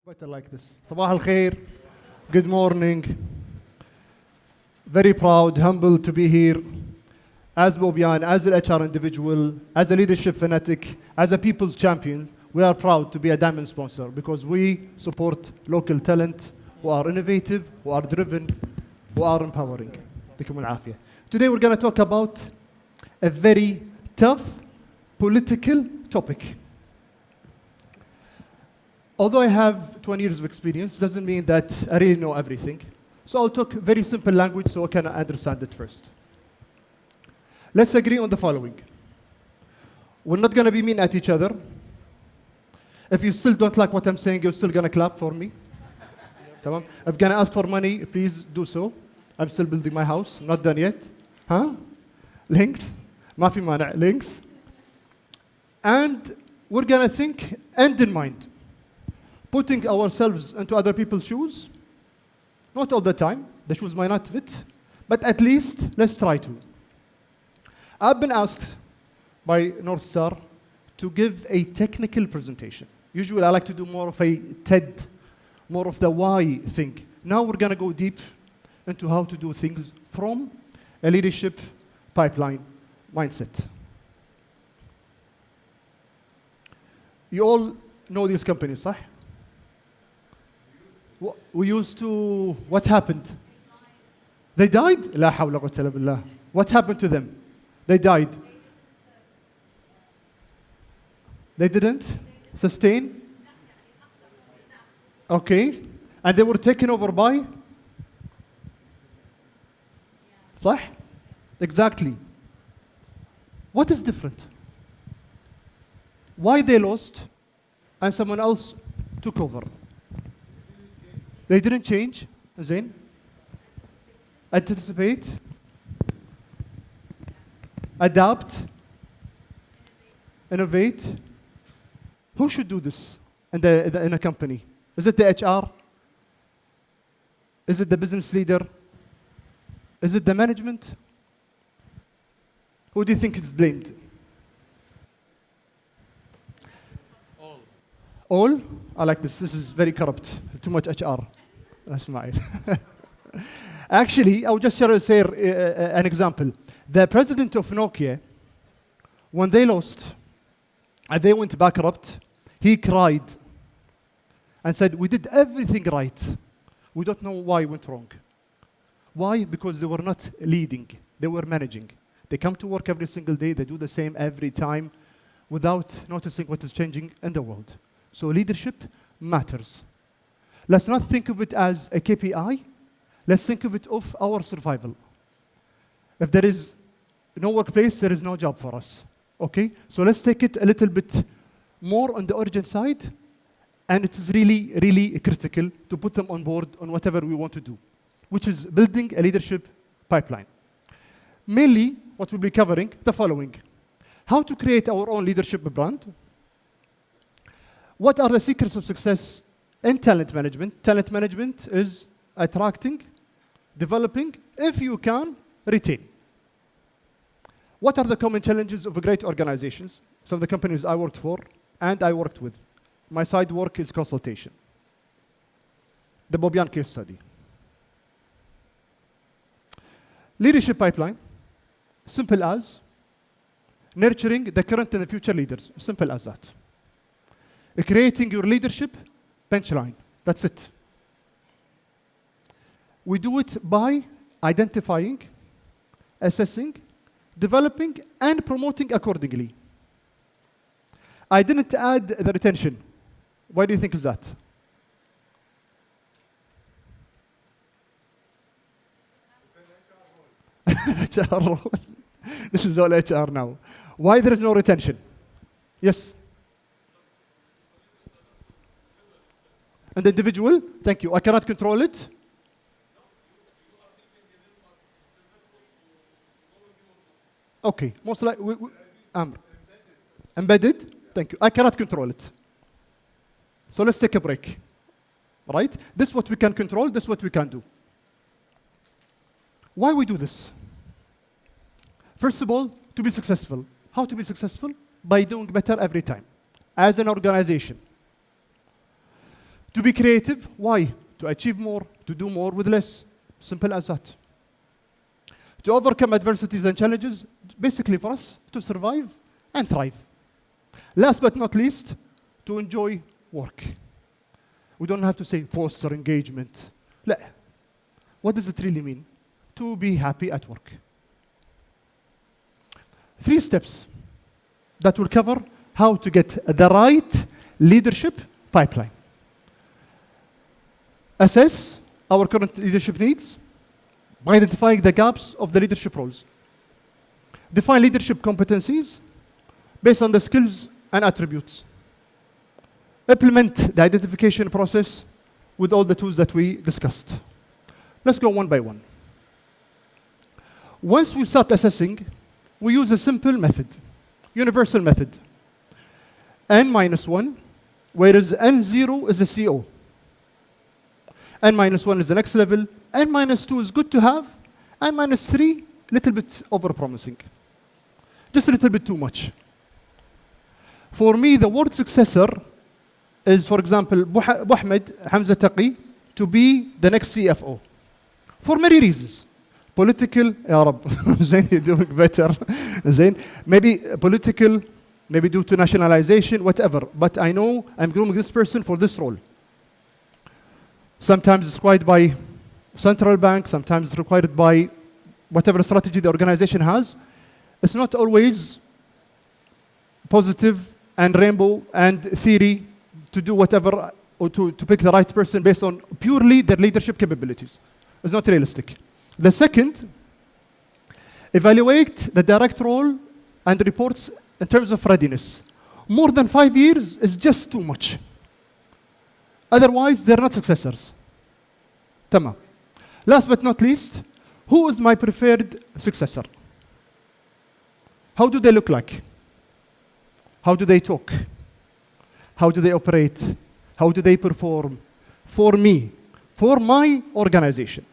Better like this. Sabah al khair. Good morning. Very proud, humble to be here. As Bobian, as an HR individual, as a leadership fanatic, as a people's champion, we are proud to be a diamond sponsor because we support local talent who are innovative, who are driven, who are empowering. Today we're going to talk about a very tough political topic. Although I have 20 years of experience, doesn't mean that I really know everything. So I'll talk very simple language so I can understand it first. Let's agree on the following. We're not going to be mean at each other. If you still don't like what I'm saying, you're still going to clap for me. If I'm going to ask for money, please do so. I'm still building my house, not done yet. Huh? Links? ما في مانع, links. And we're going to think end in mind. Putting ourselves into other people's shoes, not all the time, the shoes might not fit, but at least let's try to. I've been asked by North Star to give a technical presentation. Usually I like to do more of a TED, more of the why thing. Now we're going to go deep into how to do things from a leadership pipeline mindset. You all know these companies, right? We used to, what happened? They died? لا حول ولا قوة إلا بالله. What happened to them? They died. They didn't sustain? Okay. And they were taken over by? صح? Exactly. What is different? Why they lost and someone else took over? They didn't change, Zain. Anticipate. Adapt. Innovate. Who should do this in a company? Is it the HR? Is it the business leader? Is it the management? Who do you think is blamed? All? I like this. This is very corrupt. Too much HR. Ismail. Actually, I will just share an example. The president of Nokia, when they lost and they went bankrupt, he cried and said, "We did everything right. We don't know why it went wrong." Why? Because they were not leading. They were managing. They come to work every single day. They do the same every time without noticing what is changing in the world. So leadership matters. Let's not think of it as a KPI. Let's think of it of our survival. If there is no workplace, there is no job for us. Okay? So let's take it a little bit more on the urgent side. And it is really, really critical to put them on board on whatever we want to do, which is building a leadership pipeline. Mainly, what we'll be covering, the following. How to create our own leadership brand. What are the secrets of success in talent management? Talent management is attracting, developing, if you can, retain. What are the common challenges of great organizations? Some of the companies I worked for and I worked with. My side work is consultation. The Bobian case study. Leadership pipeline, simple as nurturing the current and the future leaders. Simple as that. Creating your leadership bench line. That's it. We do it by identifying, assessing, developing, and promoting accordingly. I didn't add the retention. Why do you think is that? HR role. This is all HR now. Why there is no retention? Yes? And the individual, thank you. I cannot control it. Okay, most likely, embedded, thank you. I cannot control it. So let's take a break, right? This is what we can control, this is what we can do. Why we do this? First of all, to be successful. How to be successful? By doing better every time, as an organization. To be creative, why? To achieve more, to do more with less. Simple as that. To overcome adversities and challenges, basically for us, to survive and thrive. Last but not least, to enjoy work. We don't have to say foster engagement. لا. What does it really mean? To be happy at work. 3 steps that will cover how to get the right leadership pipeline. Assess our current leadership needs by identifying the gaps of the leadership roles. Define leadership competencies based on the skills and attributes. Implement the identification process with all the tools that we discussed. Let's go one by one. Once we start assessing, we use a simple method, universal method. N-1, whereas N0 is a CO. N-1 is the next level. N-2 is good to have. N-3, little bit over-promising. Just a little bit too much. For me, the word successor is, for example, Ahmed Hamza Taqi to be the next CFO. For many reasons. Political, Ya Rab, Zain, you're doing better. Zain, maybe political, maybe due to nationalization, whatever. But I know I'm grooming this person for this role. Sometimes it's required by central bank, sometimes it's required by whatever strategy the organization has. It's not always positive and rainbow and theory to do whatever or to pick the right person based on purely their leadership capabilities. It's not realistic. The second, evaluate the direct role and reports in terms of readiness. More than 5 years is just too much. Otherwise, they're not successors. Tamam. Last but not least, who is my preferred successor? How do they look like? How do they talk? How do they operate? How do they perform? For me, for my organization.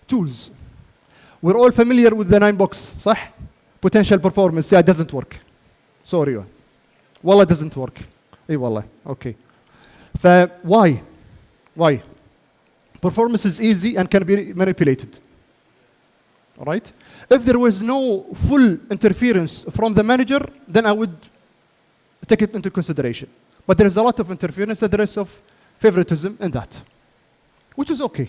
Tools. We're all familiar with the 9-box, صح? Potential performance, yeah, it doesn't work. Sorry. Wallah, it doesn't work. Hey, wallah, okay. Why? Why? Performance is easy and can be manipulated. All right? If there was no full interference from the manager, then I would take it into consideration. But there is a lot of interference and there is of favoritism in that, which is okay.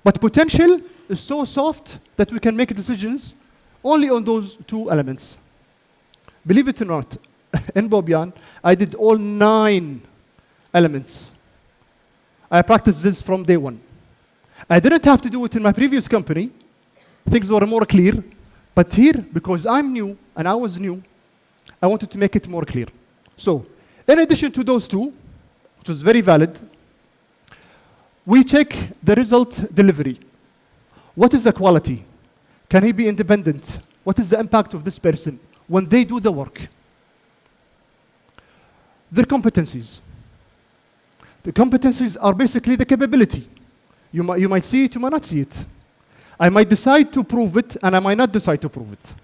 But potential is so soft that we can make decisions only on those 2 elements. Believe it or not, in Bobyan, I did all 9 elements. I practiced this from day 1. I didn't have to do it in my previous company. Things were more clear. But here, because I'm new and I was new, I wanted to make it more clear. So, in addition to those 2, which is very valid, we check the result delivery. What is the quality? Can he be independent? What is the impact of this person when they do the work? Their competencies. The competencies are basically the capability. You might see it, you might not see it. I might decide to prove it, and I might not decide to prove it.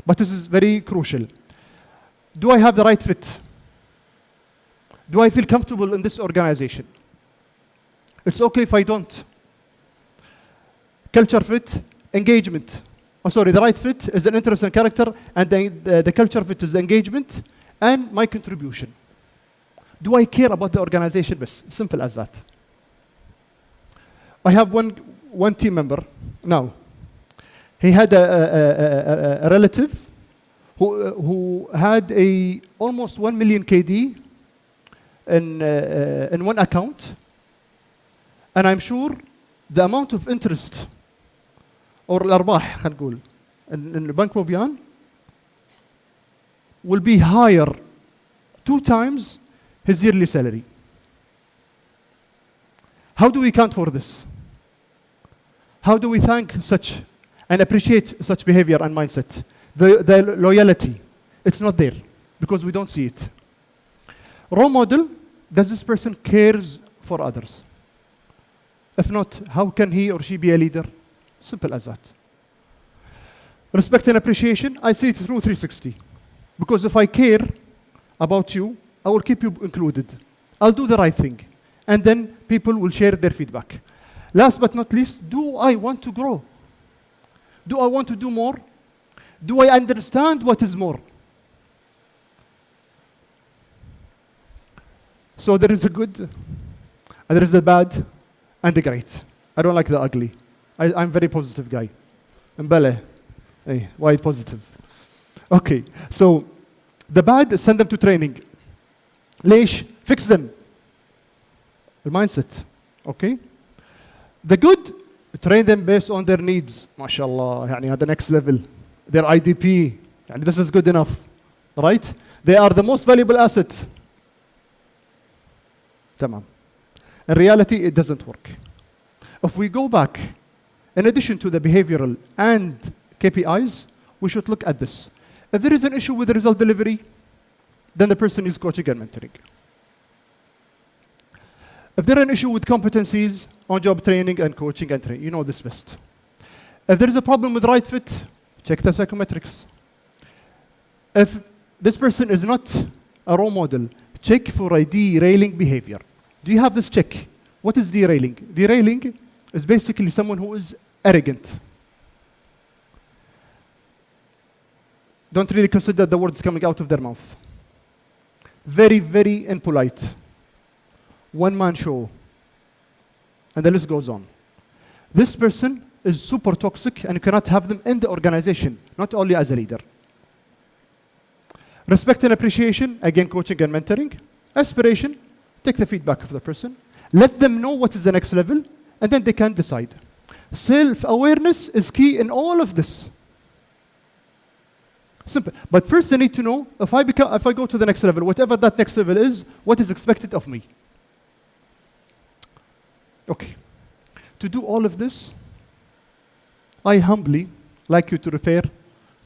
But this is very crucial. Do I have the right fit? Do I feel comfortable in this organization? It's okay if I don't. Culture fit, engagement. Oh, sorry, the right fit is an interest and character, and the culture fit is engagement and my contribution. Do I care about the organization? Bas, simple as that. I have one team member now. He had a relative who had almost 1 million KD in one account, and I'm sure the amount of interest or الأرباح خلينا نقول in Bank Bobyan will be higher 2 times his yearly salary. How do we account for this? How do we thank such and appreciate such behavior and mindset? The loyalty, it's not there because we don't see it. Role model, does this person cares for others? If not, how can he or she be a leader? Simple as that. Respect and appreciation, I see it through 360. Because if I care about you, I will keep you included. I'll do the right thing. And then people will share their feedback. Last but not least, do I want to grow? Do I want to do more? Do I understand what is more? So there is a good, and there is the bad, and the great. I don't like the ugly. I'm a very positive guy. Mbele. Hey, why positive? Okay, so the bad, send them to training. ليش? Fix them. The mindset, okay? The good, train them based on their needs. MashaAllah, يعني at the next level. Their IDP, يعني this is good enough, right? They are the most valuable asset. تمام. In reality, it doesn't work. If we go back, in addition to the behavioral and KPIs, we should look at this. If there is an issue with the result delivery, then the person is coaching and mentoring. If there is an issue with competencies, on-job training and coaching and training, you know this best. If there is a problem with right fit, check the psychometrics. If this person is not a role model, check for a derailing behavior. Do you have this check? What is derailing? Derailing is basically someone who is arrogant. Don't really consider the words coming out of their mouth. Very, very impolite. One-man show. And the list goes on. This person is super toxic and you cannot have them in the organization, not only as a leader. Respect and appreciation, again, coaching and mentoring. Aspiration, take the feedback of the person. Let them know what is the next level, and then they can decide. Self-awareness is key in all of this. Simple. But first, they need to know, if I go to the next level, whatever that next level is, what is expected of me. Okay. To do all of this, I humbly like you to refer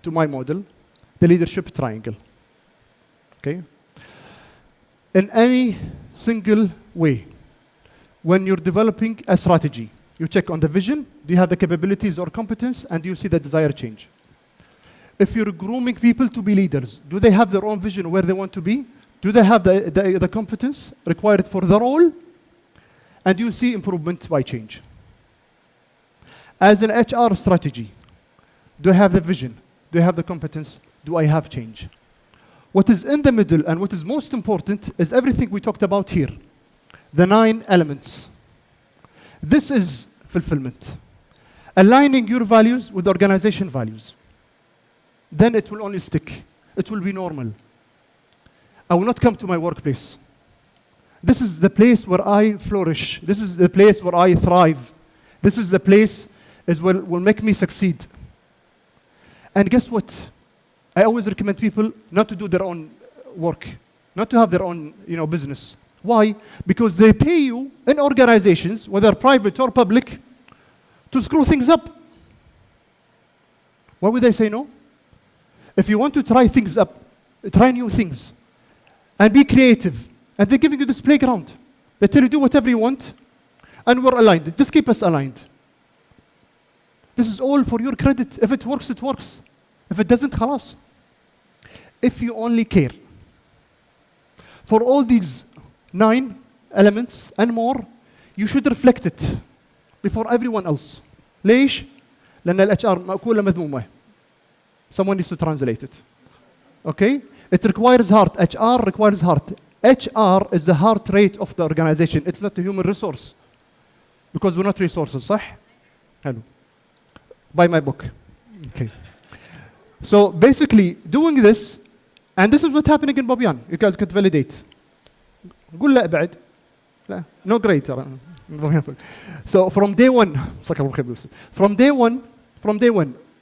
to my model, the leadership triangle. Okay? In any single way, when you're developing a strategy, you check on the vision, do you have the capabilities or competence, and do you see the desired change? If you're grooming people to be leaders, do they have their own vision where they want to be? Do they have the competence required for the role? And do you see improvement by change? As an HR strategy, do I have the vision? Do I have the competence? Do I have change? What is in the middle and what is most important is everything we talked about here. The 9 elements. This is fulfillment. Aligning your values with organization values. Then it will only stick. It will be normal. I will not come to my workplace. This is the place where I flourish. This is the place where I thrive. This is the place where will make me succeed. And guess what? I always recommend people not to do their own work, not to have their own business. Why? Because they pay you in organizations, whether private or public, to screw things up. Why would I say no? If you want to try things up, try new things, and be creative, and they're giving you this playground. They tell you do whatever you want, and we're aligned. Just keep us aligned. This is all for your credit. If it works, it works. If it doesn't, khalas. If you only care for all these 9 elements and more, you should reflect it before everyone else. ليش؟ لأن الHR مأكولة مذمومة. Someone needs to translate it. Okay? It requires heart. HR requires heart. HR is the heart rate of the organization. It's not a human resource. Because we're not resources, صح? Hello. Buy my book. Okay. So basically, doing this, and this is what's happening in Bobyan. You guys could validate. قول لا ابعد. لا. No great. So from day one,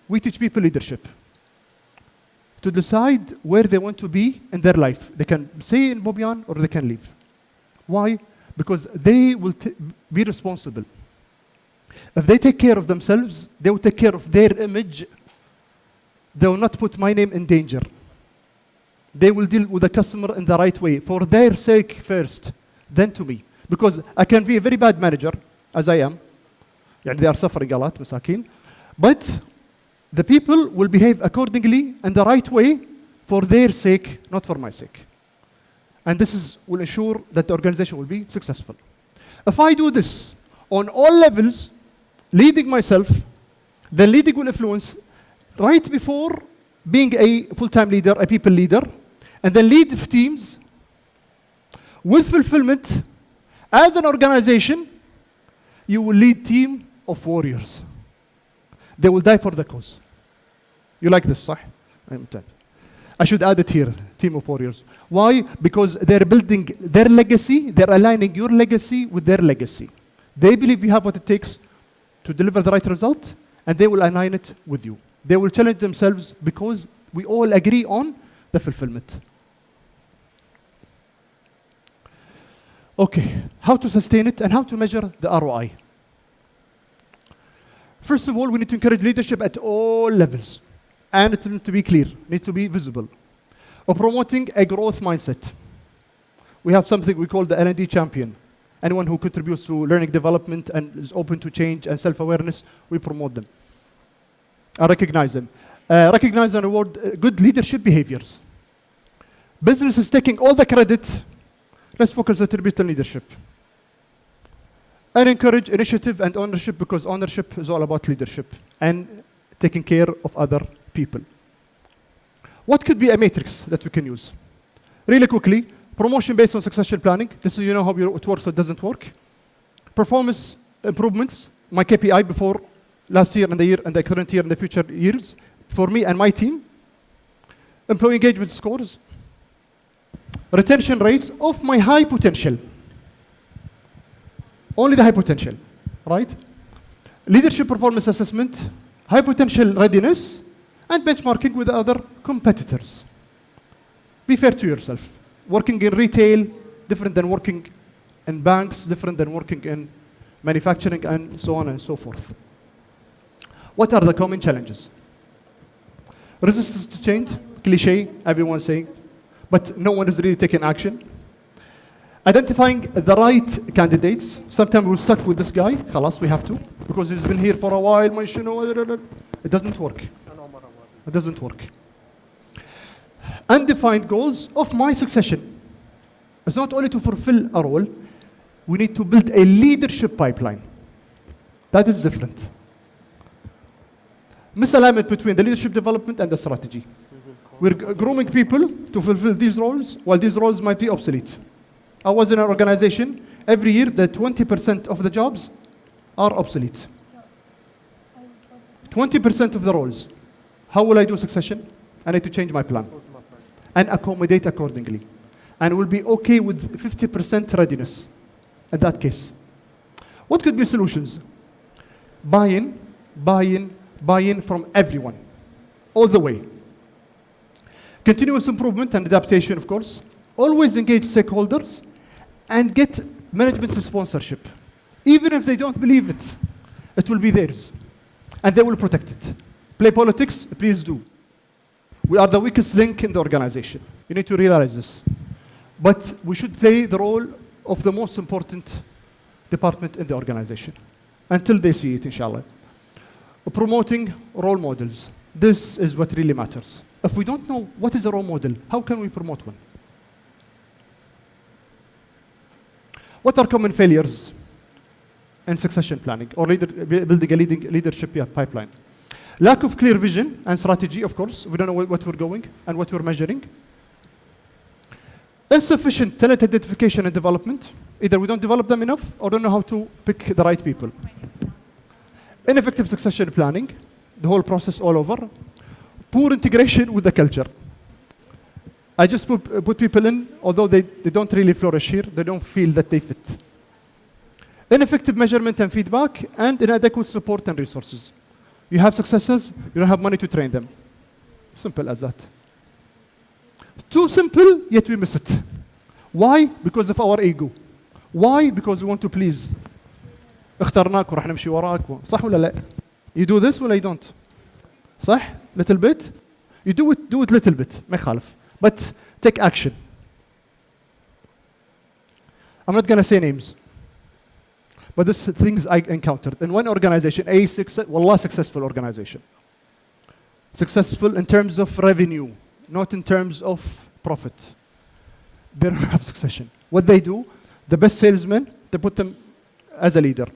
we teach people leadership. To decide where they want to be in their life. They can stay in Bobyan or they can leave. Why? Because they will be responsible. If they take care of themselves, they will take care of their image. They will not put my name in danger. They will deal with the customer in the right way, for their sake first, then to me. Because I can be a very bad manager, as I am. They are suffering a lot, مساكين. But the people will behave accordingly in the right way for their sake, not for my sake. And will ensure that the organization will be successful. If I do this on all levels, leading myself, then leading will influence right before being a full-time leader, a people leader, and then lead teams with fulfillment. As an organization, you will lead team of warriors. They will die for the cause. You like this, صح? I should add it here, team of warriors. Why? Because they're building their legacy, they're aligning your legacy with their legacy. They believe you have what it takes to deliver the right result, and they will align it with you. They will challenge themselves because we all agree on the fulfillment. Okay, how to sustain it and how to measure the ROI. First of all, we need to encourage leadership at all levels. And it needs to be clear, needs to be visible. Or promoting a growth mindset. We have something we call the L&D champion. Anyone who contributes to learning development and is open to change and self-awareness, we promote them. I recognize them. Recognize and reward good leadership behaviors. Business is taking all the credit. Let's focus on attribute and leadership. And encourage initiative and ownership, because ownership is all about leadership and taking care of other people. What could be a matrix that we can use? Really quickly, promotion based on succession planning. This is, how it works or doesn't work. Performance improvements, my KPI before last year and the year and the current year and the future years for me and my team. Employee engagement scores. Retention rates of my high potential. Only the high potential, right? Leadership performance assessment, high potential readiness, and benchmarking with other competitors. Be fair to yourself. Working in retail, different than working in banks, different than working in manufacturing, and so on and so forth. What are the common challenges? Resistance to change, cliche, everyone's saying, but no one is really taking action. Identifying the right candidates. Sometimes we're stuck with this guy, khalas, we have to, because he's been here for a while, it doesn't work. It doesn't work. Undefined goals of my succession. It's not only to fulfill a role, we need to build a leadership pipeline. That is different. Misalignment between the leadership development and the strategy. We're grooming people to fulfill these roles, while these roles might be obsolete. I was in an organization, every year the 20% of the jobs are obsolete. 20% of the roles. How will I do succession? I need to change my plan and accommodate accordingly. And we'll be okay with 50% readiness in that case. What could be solutions? Buy-in from everyone, all the way. Continuous improvement and adaptation, of course. Always engage stakeholders and get management sponsorship. Even if they don't believe it, it will be theirs. And they will protect it. Play politics, please do. We are the weakest link in the organization. You need to realize this. But we should play the role of the most important department in the organization until they see it, inshallah. Promoting role models. This is what really matters. If we don't know what is a role model, how can we promote one? What are common failures in succession planning or building a leadership pipeline? Lack of clear vision and strategy, of course. We don't know what we're going and what we're measuring. Insufficient talent identification and development. Either we don't develop them enough or don't know how to pick the right people. Ineffective succession planning, the whole process all over. Poor integration with the culture. I just put people in, although they don't really flourish here, they don't feel that they fit. Ineffective measurement and feedback, and inadequate support and resources. You have successes, you don't have money to train them. Simple as that. Too simple, yet we miss it. Why? Because of our ego. Why? Because we want to please. اخترناك ورح نمشي وراك صح ولا لا؟ You do this ولا you don't؟ صح؟ Little bit. You do it little bit. ما يخالف. But take action. I'm not going to say names. But this things I encountered in one organization, a successful organization. Successful in terms of revenue, not in terms of profit. they don't have succession. What they do, the best salesmen, they put them as a leader.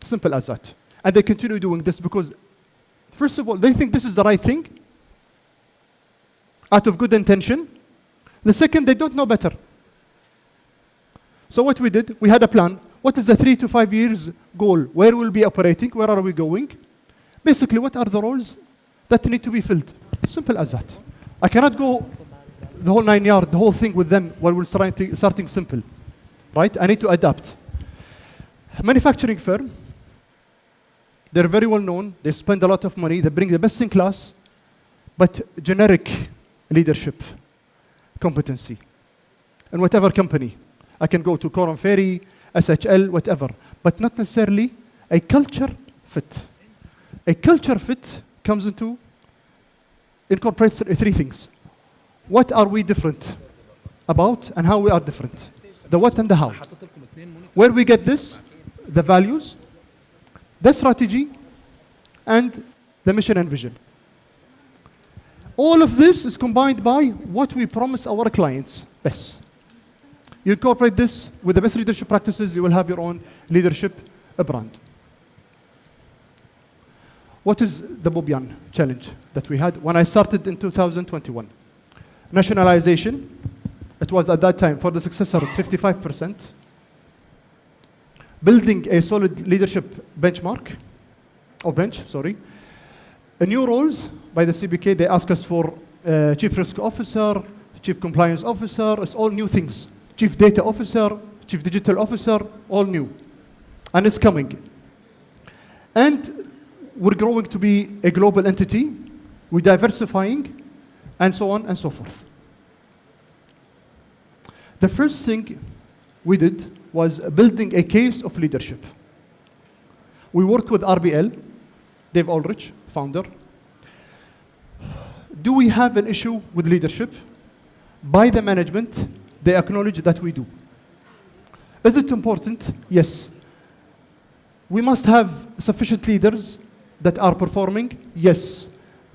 Simple as that. And they continue doing this because, first of all, they think this is the right thing out of good intention. The second, they don't know better. So what we did, we had a plan. What is the 3 to 5 years goal? Where we'll be operating? Where are we going? Basically, what are the roles that need to be filled? Simple as that. I cannot go the whole 9 yards, the whole thing with them while we're starting simple. Right? I need to adapt. Manufacturing firm, they're very well known. They spend a lot of money. They bring the best in class, but generic leadership competency. In whatever company. I can go to Coram Ferry, SHL, whatever, but not necessarily a culture fit. A culture fit comes into, incorporates 3 things. What are we different about and how we are different? The what and the how. Where we get this, the values, the strategy, and the mission and vision. All of this is combined by what we promise our clients. Yes. You incorporate this with the best leadership practices, you will have your own leadership brand. What is the Bobyan challenge that we had when I started in 2021? Nationalization, it was at that time for the successor 55%. Building a solid leadership benchmark, or bench, sorry. New roles by the CBK, they ask us for Chief Risk Officer, Chief Compliance Officer, it's all new things. Chief Data Officer, Chief Digital Officer, all new. And it's coming. And we're growing to be a global entity, we're diversifying, and so on and so forth. The first thing we did was building a case of leadership. We worked with RBL, Dave Ulrich, founder. Do we have an issue with leadership? By the management, they acknowledge that we do. Is it important? Yes. We must have sufficient leaders that are performing? Yes.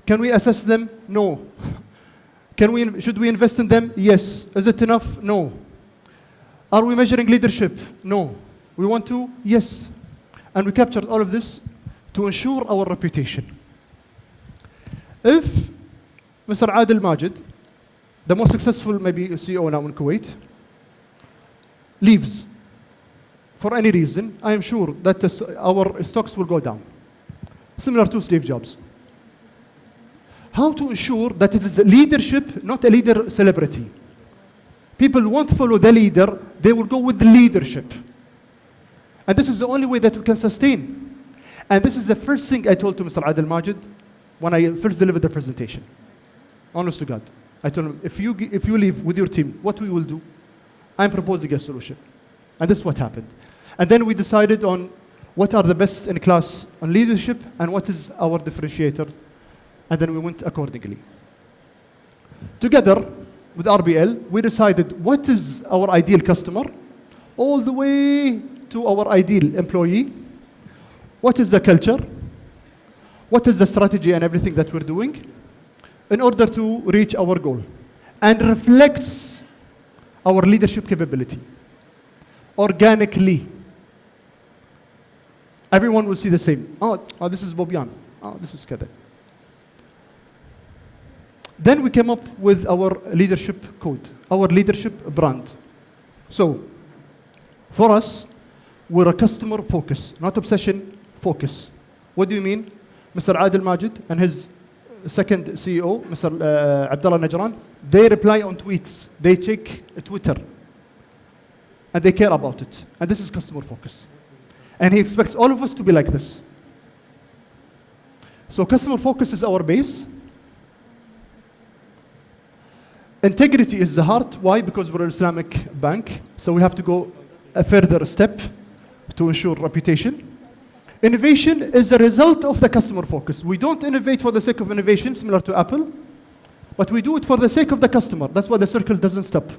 Can we assess them? No. Should we invest in them? Yes. Is it enough? No. Are we measuring leadership? No. We want to? Yes. And we captured all of this to ensure our reputation. If Mr. Adil Majid, the most successful maybe CEO now in Kuwait, leaves for any reason, I am sure that our stocks will go down. Similar to Steve Jobs. How to ensure that it is a leadership, not a leader celebrity. People won't follow the leader, they will go with the leadership. And this is the only way that we can sustain. And this is the first thing I told to Mr. Adil Majid when I first delivered the presentation. Honest to God. I told him, if you leave with your team, what we will do? I'm proposing a solution. And this is what happened. And then we decided on what are the best in class on leadership and what is our differentiator. And then we went accordingly. Together with RBL, we decided what is our ideal customer, all the way to our ideal employee. What is the culture? What is the strategy and everything that we're doing in order to reach our goal and reflects our leadership capability organically. Everyone will see the same. Oh, this is Bobyan. Oh, this is Kada. Then we came up with our leadership code, our leadership brand. So, for us, we're a customer focus, not obsession focus. What do you mean? Mr. Adil Majid and his second CEO, Mr. Abdullah Najran, they reply on tweets. They check Twitter. And they care about it. And this is customer focus. And he expects all of us to be like this. So customer focus is our base. Integrity is the heart. Why? Because we're an Islamic bank. So we have to go a further step to ensure reputation. Innovation is a result of the customer focus. We don't innovate for the sake of innovation, similar to Apple, but we do it for the sake of the customer. That's why the circle doesn't stop.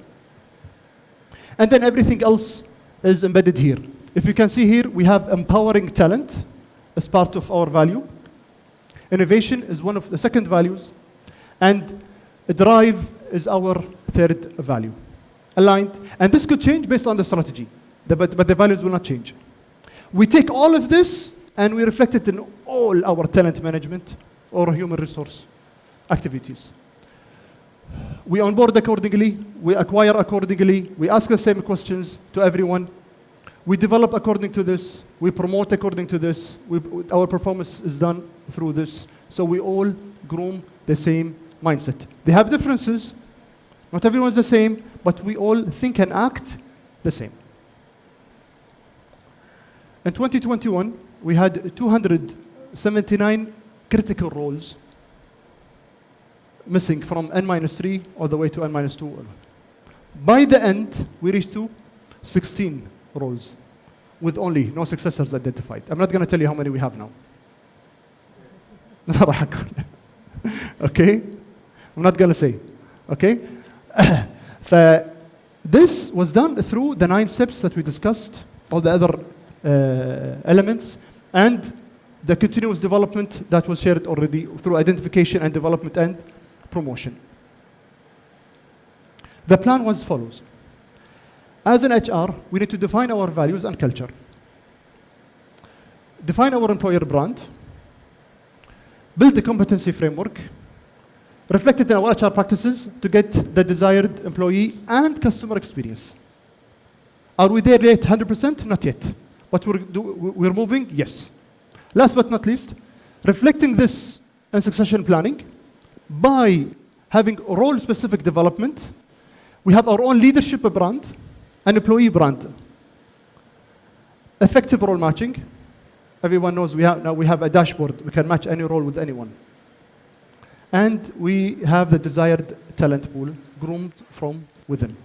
And then everything else is embedded here. If you can see here, we have empowering talent as part of our value. Innovation is one of the second values. And drive is our third value. aligned, and this could change based on the strategy, but the values will not change. We take all of this and we reflect it in all our talent management or human resource activities. We onboard accordingly, we acquire accordingly, we ask the same questions to everyone, we develop according to this, we promote according to this, our performance is done through this, so we all groom the same mindset. They have differences, not everyone's the same, but we all think and act the same. In 2021, we had 279 critical roles missing from N-3 all the way to N-2. By the end, we reached to 16 roles with only no successors identified. I'm not going to tell you how many we have now. Okay? I'm not going to say. Okay? This was done through the 9 steps that we discussed, all the other elements, and the continuous development that was shared already through identification and development and promotion. The plan was as follows. As an HR, we need to define our values and culture. Define our employer brand. Build the competency framework. Reflect it in our HR practices to get the desired employee and customer experience. Are we there yet 100%? Not yet. But we're moving? Yes. Last but not least, reflecting this in succession planning by having role-specific development. We have our own leadership brand, an employee brand. Effective role matching. Everyone knows now we have a dashboard. We can match any role with anyone. And we have the desired talent pool groomed from within.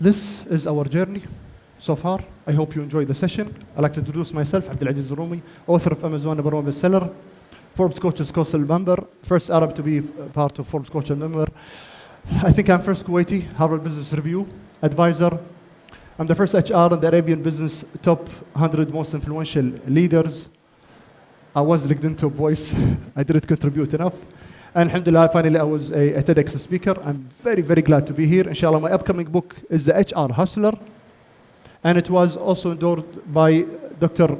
This is our journey so far. I hope you enjoyed the session. I'd like to introduce myself, Abdulaziz `AlRoomi, author of Amazon #1 bestseller, Forbes Coaches Council member, first Arab to be part of Forbes Coaches member. I think I'm first Kuwaiti, Harvard Business Review, advisor. I'm the first HR in the Arabian business top 100 most influential leaders. I was LinkedIn top voice. I didn't contribute enough. And alhamdulillah, finally I was a TEDx speaker. I'm very, very glad to be here. Inshallah, my upcoming book is The HR Hustler. And it was also endorsed by Dr.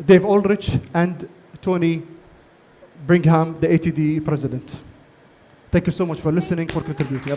Dave Ulrich and Tony Brigham, the ATD president. Thank you so much for listening, for contributing.